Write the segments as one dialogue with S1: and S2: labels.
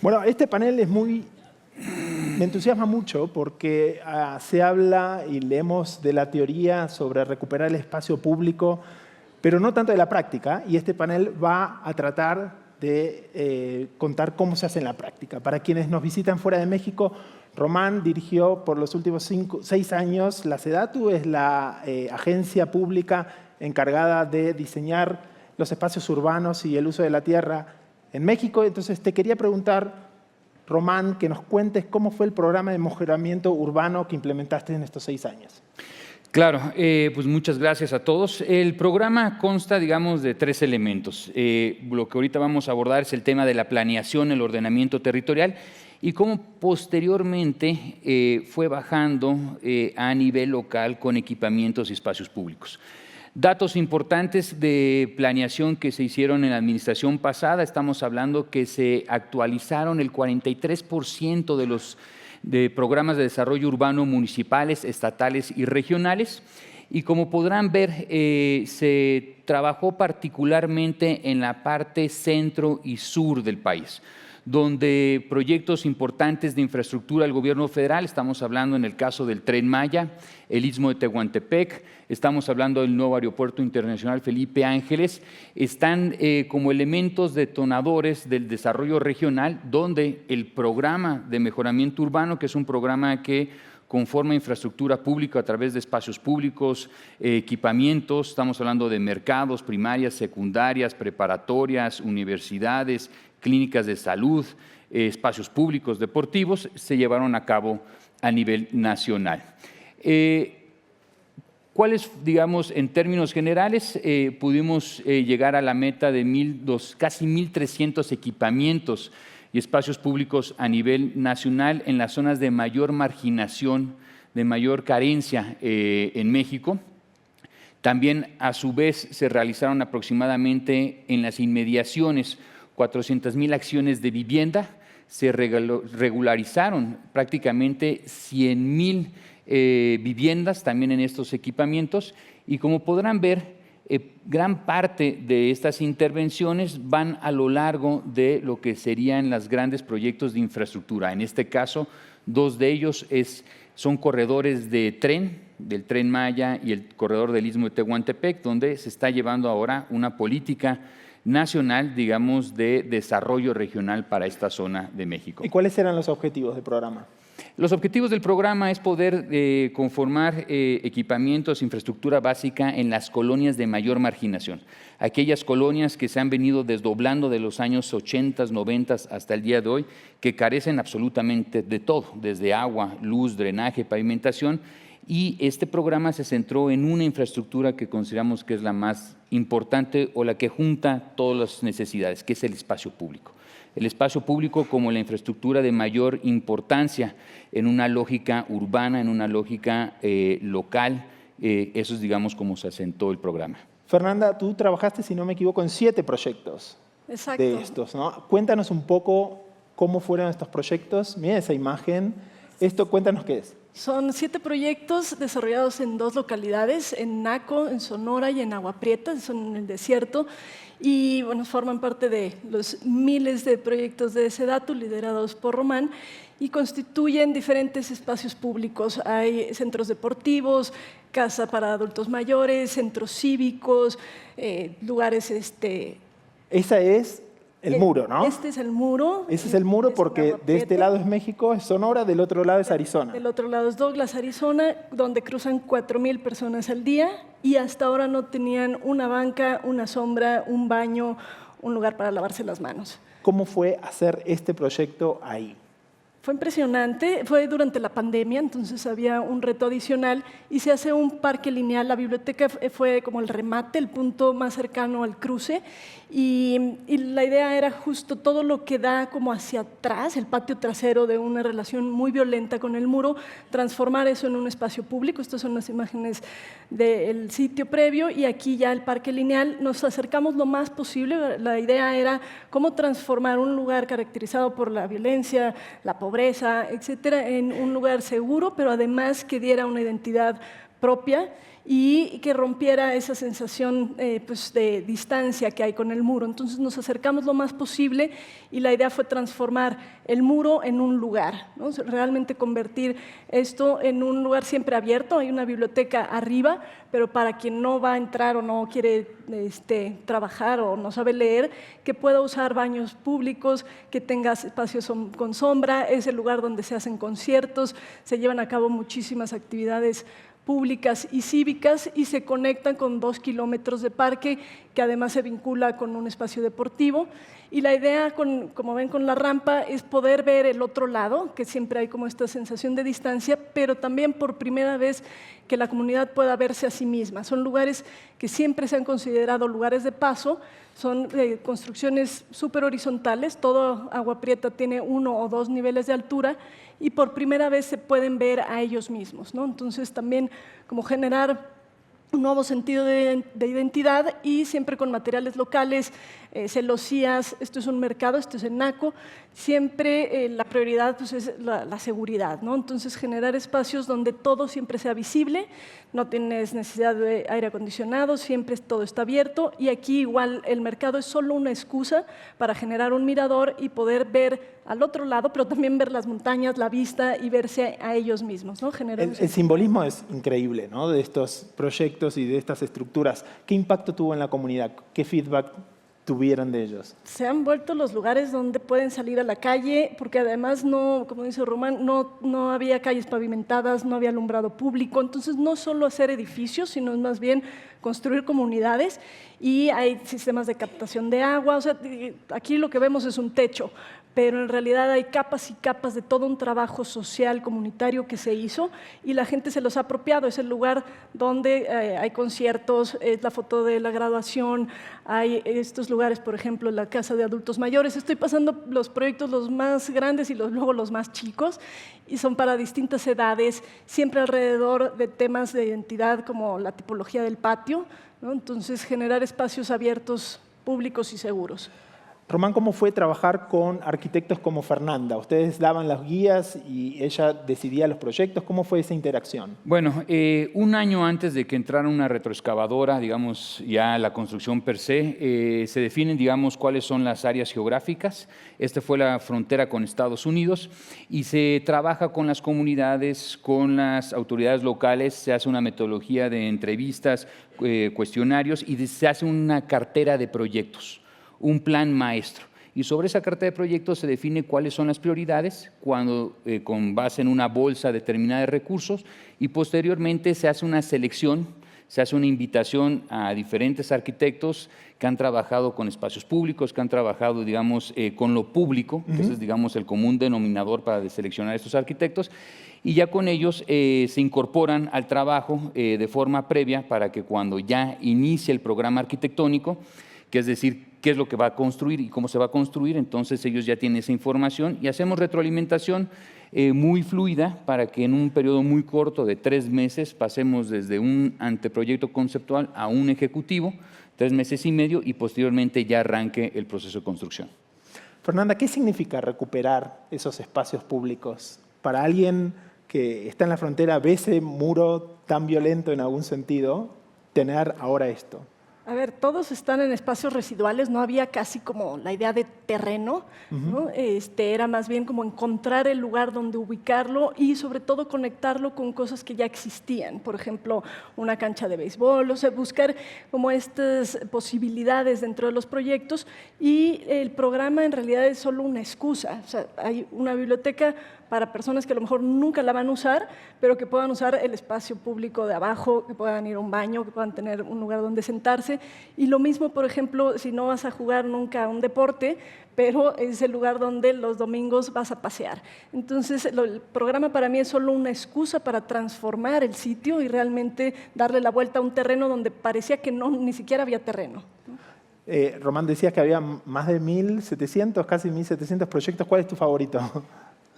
S1: Bueno, este panel es me entusiasma mucho porque se habla y leemos de la teoría sobre recuperar el espacio público, pero no tanto de la práctica, y este panel va a tratar de contar cómo se hace en la práctica. Para quienes nos visitan fuera de México, Román dirigió por los últimos 6 años la SEDATU, es la agencia pública encargada de diseñar los espacios urbanos y el uso de la tierra en México. Entonces te quería preguntar, Román, que nos cuentes cómo fue el programa de mejoramiento urbano que implementaste en estos 6 años.
S2: Claro, pues muchas gracias a todos. El programa consta, digamos, de 3 elementos. Lo que ahorita vamos a abordar es el tema de la planeación, el ordenamiento territorial y cómo posteriormente fue bajando a nivel local con equipamientos y espacios públicos. Datos importantes de planeación que se hicieron en la administración pasada, estamos hablando que se actualizaron el 43% de programas de desarrollo urbano municipales, estatales y regionales. Y como podrán ver, se trabajó particularmente en la parte centro y sur del país, donde proyectos importantes de infraestructura del gobierno federal, estamos hablando en el caso del Tren Maya, el Istmo de Tehuantepec, estamos hablando del nuevo Aeropuerto Internacional Felipe Ángeles, están como elementos detonadores del desarrollo regional, donde el programa de mejoramiento urbano, que es un programa que conforma infraestructura pública a través de espacios públicos, equipamientos, estamos hablando de mercados, primarias, secundarias, preparatorias, universidades, clínicas de salud, espacios públicos deportivos, se llevaron a cabo a nivel nacional. ¿Cuáles, digamos, en términos generales, pudimos llegar a la meta de casi 1,300 equipamientos y espacios públicos a nivel nacional en las zonas de mayor marginación, de mayor carencia en México? También, a su vez, se realizaron aproximadamente en las inmediaciones 400,000 acciones de vivienda, se regularizaron prácticamente 100,000 viviendas también en estos equipamientos y como podrán ver, gran parte de estas intervenciones van a lo largo de lo que serían los grandes proyectos de infraestructura. En este caso, 2 de ellos son corredores de tren, del Tren Maya y el corredor del Istmo de Tehuantepec, donde se está llevando ahora una política nacional, digamos, de desarrollo regional para esta zona de México.
S1: ¿Y cuáles eran los objetivos del programa?
S2: Los objetivos del programa es poder conformar equipamientos, infraestructura básica en las colonias de mayor marginación. Aquellas colonias que se han venido desdoblando de los años 80, 90 hasta el día de hoy, que carecen absolutamente de todo, desde agua, luz, drenaje, pavimentación. Y este programa se centró en una infraestructura que consideramos que es la más importante o la que junta todas las necesidades, que es el espacio público. El espacio público como la infraestructura de mayor importancia en una lógica urbana, en una lógica local, eso es, digamos, como se asentó el programa.
S1: Fernanda, tú trabajaste, si no me equivoco, en 7 proyectos.
S3: Exacto.
S1: De estos, ¿no? Cuéntanos un poco cómo fueron estos proyectos. Mira esa imagen. Cuéntanos qué es.
S3: Son 7 proyectos desarrollados en 2 localidades, en Naco, en Sonora y en Agua Prieta, son en el desierto. Y bueno, forman parte de los miles de proyectos de SEDATU liderados por Román y constituyen diferentes espacios públicos. Hay centros deportivos, casa para adultos mayores, centros cívicos, lugares…
S1: Esa es el muro, ¿no?
S3: Este es el muro.
S1: Ese es el muro porque de este lado es México, es Sonora, del otro lado es Arizona.
S3: Del otro lado es Douglas, Arizona, donde cruzan 4,000 personas al día y hasta ahora no tenían una banca, una sombra, un baño, un lugar para lavarse las manos.
S1: ¿Cómo fue hacer este proyecto ahí?
S3: Fue impresionante, fue durante la pandemia, entonces había un reto adicional y se hace un parque lineal. La biblioteca fue como el remate, el punto más cercano al cruce y la idea era justo todo lo que da como hacia atrás, el patio trasero de una relación muy violenta con el muro, transformar eso en un espacio público. Estas son las imágenes del sitio previo y aquí ya el parque lineal. Nos acercamos lo más posible, la idea era cómo transformar un lugar caracterizado por la violencia, la pobreza, etcétera, en un lugar seguro, pero además que diera una identidad propia y que rompiera esa sensación pues de distancia que hay con el muro. Entonces nos acercamos lo más posible y la idea fue transformar el muro en un lugar, ¿no? Realmente convertir esto en un lugar siempre abierto. Hay una biblioteca arriba, pero para quien no va a entrar o no quiere trabajar o no sabe leer, que pueda usar baños públicos, que tenga espacios con sombra. Es el lugar donde se hacen conciertos, se llevan a cabo muchísimas actividades públicas y cívicas y se conectan con 2 kilómetros de parque que además se vincula con un espacio deportivo. Y la idea, como ven con la rampa, es poder ver el otro lado, que siempre hay como esta sensación de distancia, pero también por primera vez que la comunidad pueda verse a sí misma. Son lugares que siempre se han considerado lugares de paso, son construcciones súper horizontales, todo Agua Prieta tiene 1 o 2 niveles de altura y por primera vez se pueden ver a ellos mismos, ¿no? Entonces también como generar un nuevo sentido de identidad y siempre con materiales locales, celosías. Esto es un mercado, esto es en Naco. Siempre la prioridad pues, es la seguridad, ¿no? Entonces generar espacios donde todo siempre sea visible, no tienes necesidad de aire acondicionado, siempre todo está abierto y aquí igual el mercado es solo una excusa para generar un mirador y poder ver al otro lado, pero también ver las montañas, la vista y verse a ellos mismos, ¿no?
S1: El simbolismo es increíble, ¿no? De estos proyectos y de estas estructuras. ¿Qué impacto tuvo en la comunidad? ¿Qué feedback tuvieron de ellos?
S3: Se han vuelto los lugares donde pueden salir a la calle, porque además, no, como dice Román, no había calles pavimentadas, no había alumbrado público, entonces no solo hacer edificios, sino más bien construir comunidades y hay sistemas de captación de agua. O sea, aquí lo que vemos es un techo, pero en realidad hay capas y capas de todo un trabajo social, comunitario que se hizo y la gente se los ha apropiado. Es el lugar donde hay conciertos, es la foto de la graduación, hay estos lugares, por ejemplo, la casa de adultos mayores. Estoy pasando los proyectos los más grandes y luego los más chicos y son para distintas edades, siempre alrededor de temas de identidad como la tipología del patio, ¿no? Entonces, generar espacios abiertos, públicos y seguros.
S1: Román, ¿cómo fue trabajar con arquitectos como Fernanda? Ustedes daban las guías y ella decidía los proyectos. ¿Cómo fue esa interacción?
S2: Bueno, un año antes de que entrara una retroexcavadora, digamos, ya la construcción per se, se definen, digamos, cuáles son las áreas geográficas. Esta fue la frontera con Estados Unidos y se trabaja con las comunidades, con las autoridades locales, se hace una metodología de entrevistas, cuestionarios y se hace una cartera de proyectos, un plan maestro. Y sobre esa carta de proyectos se define cuáles son las prioridades con base en una bolsa determinada de recursos y posteriormente se hace una selección, se hace una invitación a diferentes arquitectos que han trabajado con espacios públicos, que han trabajado, digamos, con lo público, que ese es, digamos, el común denominador para seleccionar estos arquitectos, y ya con ellos se incorporan al trabajo de forma previa para que cuando ya inicie el programa arquitectónico, que es decir, qué es lo que va a construir y cómo se va a construir, entonces ellos ya tienen esa información y hacemos retroalimentación muy fluida para que en un periodo muy corto de 3 meses pasemos desde un anteproyecto conceptual a un ejecutivo, 3 meses y medio, y posteriormente ya arranque el proceso de construcción.
S1: Fernanda, ¿qué significa recuperar esos espacios públicos? Para alguien que está en la frontera, ve ese muro tan violento en algún sentido, tener ahora esto.
S3: A ver, todos están en espacios residuales, no había casi como la idea de terreno, ¿no? Era más bien como encontrar el lugar donde ubicarlo y sobre todo conectarlo con cosas que ya existían, por ejemplo, una cancha de béisbol, o sea, buscar como estas posibilidades dentro de los proyectos y el programa en realidad es solo una excusa, o sea, hay una biblioteca para personas que a lo mejor nunca la van a usar, pero que puedan usar el espacio público de abajo, que puedan ir a un baño, que puedan tener un lugar donde sentarse. Y lo mismo, por ejemplo, si no vas a jugar nunca a un deporte, pero es el lugar donde los domingos vas a pasear. Entonces, el programa para mí es solo una excusa para transformar el sitio y realmente darle la vuelta a un terreno donde parecía que ni siquiera había terreno.
S1: Román, decías que había más de 1.700, casi 1.700 proyectos. ¿Cuál es tu favorito?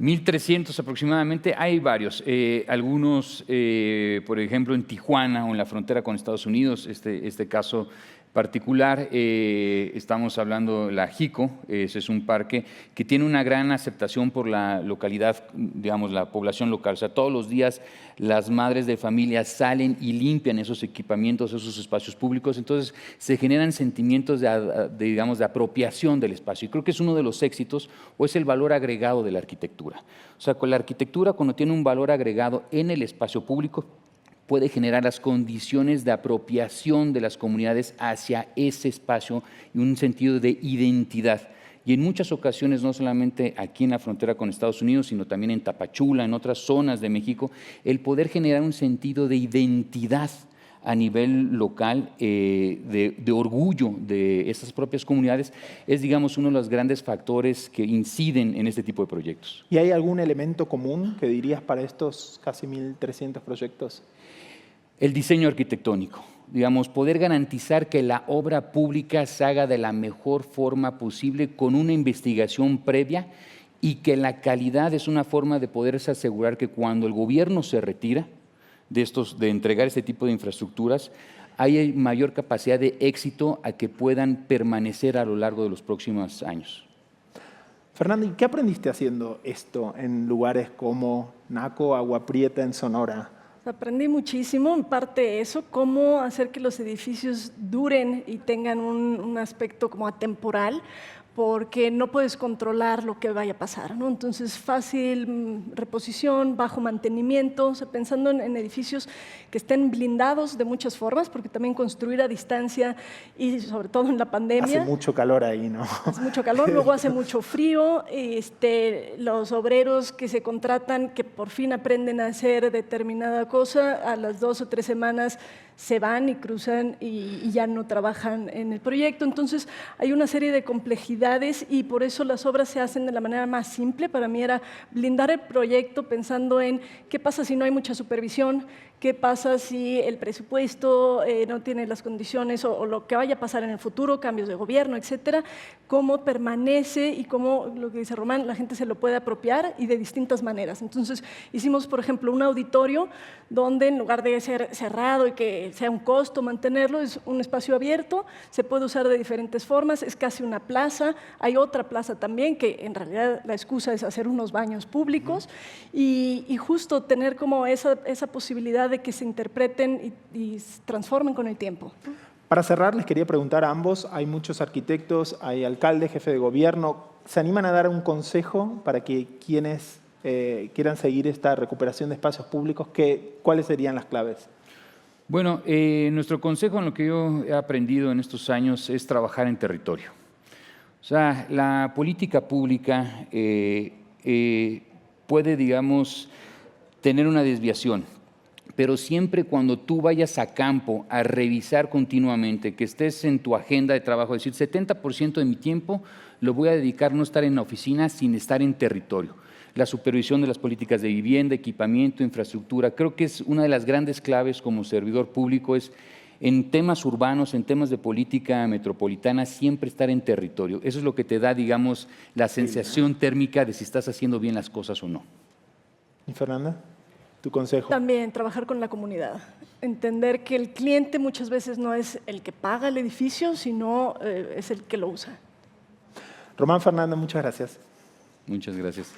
S2: 1.300 aproximadamente, hay varios, algunos, por ejemplo, en Tijuana o en la frontera con Estados Unidos, este caso particular, estamos hablando de la Jico, ese es un parque que tiene una gran aceptación por la localidad, digamos, la población local. O sea, todos los días las madres de familia salen y limpian esos equipamientos, esos espacios públicos, entonces se generan sentimientos digamos, de apropiación del espacio. Y creo que es uno de los éxitos o es el valor agregado de la arquitectura. O sea, con la arquitectura, cuando tiene un valor agregado en el espacio público, puede generar las condiciones de apropiación de las comunidades hacia ese espacio y un sentido de identidad. Y en muchas ocasiones, no solamente aquí en la frontera con Estados Unidos, sino también en Tapachula, en otras zonas de México, el poder generar un sentido de identidad a nivel local, de orgullo de estas propias comunidades, es, digamos, uno de los grandes factores que inciden en este tipo de proyectos.
S1: ¿Y hay algún elemento común que dirías para estos casi 1.300 proyectos?
S2: El diseño arquitectónico, digamos, poder garantizar que la obra pública se haga de la mejor forma posible con una investigación previa y que la calidad es una forma de poderse asegurar que cuando el gobierno se retira de entregar este tipo de infraestructuras, hay mayor capacidad de éxito a que puedan permanecer a lo largo de los próximos años.
S1: Fernando, ¿y qué aprendiste haciendo esto en lugares como Naco, Agua Prieta, en Sonora?
S3: Aprendí muchísimo, en parte eso, cómo hacer que los edificios duren y tengan un aspecto como atemporal, porque no puedes controlar lo que vaya a pasar, ¿no? Entonces, fácil reposición, bajo mantenimiento, o sea, pensando en edificios que estén blindados de muchas formas, porque también construir a distancia y sobre todo en la pandemia.
S1: Hace mucho calor ahí, ¿no?
S3: Hace mucho calor, luego hace mucho frío, los obreros que se contratan, que por fin aprenden a hacer determinada cosa, a las 2 o 3 semanas se van y cruzan y ya no trabajan en el proyecto. Entonces, hay una serie de complejidades y por eso las obras se hacen de la manera más simple. Para mí era blindar el proyecto pensando en qué pasa si no hay mucha supervisión, qué pasa si el presupuesto no tiene las condiciones o lo que vaya a pasar en el futuro, cambios de gobierno, etcétera, cómo permanece y cómo, lo que dice Román, la gente se lo puede apropiar y de distintas maneras. Entonces, hicimos, por ejemplo, un auditorio donde en lugar de ser cerrado y que sea un costo mantenerlo, es un espacio abierto, se puede usar de diferentes formas, es casi una plaza, hay otra plaza también que en realidad la excusa es hacer unos baños públicos y justo tener como esa posibilidad de que se interpreten y se transformen con el tiempo.
S1: Para cerrar, les quería preguntar a ambos, hay muchos arquitectos, hay alcaldes, jefe de gobierno, ¿se animan a dar un consejo para que quienes quieran seguir esta recuperación de espacios públicos, cuáles serían las claves?
S2: Bueno, nuestro consejo, en lo que yo he aprendido en estos años, es trabajar en territorio. O sea, la política pública puede, digamos, tener una desviación, pero siempre cuando tú vayas a campo a revisar continuamente, que estés en tu agenda de trabajo, decir 70% de mi tiempo lo voy a dedicar no estar en la oficina, sin estar en territorio. La supervisión de las políticas de vivienda, equipamiento, infraestructura, creo que es una de las grandes claves como servidor público, es en temas urbanos, en temas de política metropolitana, siempre estar en territorio. Eso es lo que te da, digamos, la sensación térmica de si estás haciendo bien las cosas o no.
S1: ¿Y Fernanda? ¿Tu consejo?
S3: También trabajar con la comunidad, entender que el cliente muchas veces no es el que paga el edificio, sino es el que lo usa.
S1: Román, Fernanda, muchas gracias.
S2: Muchas gracias.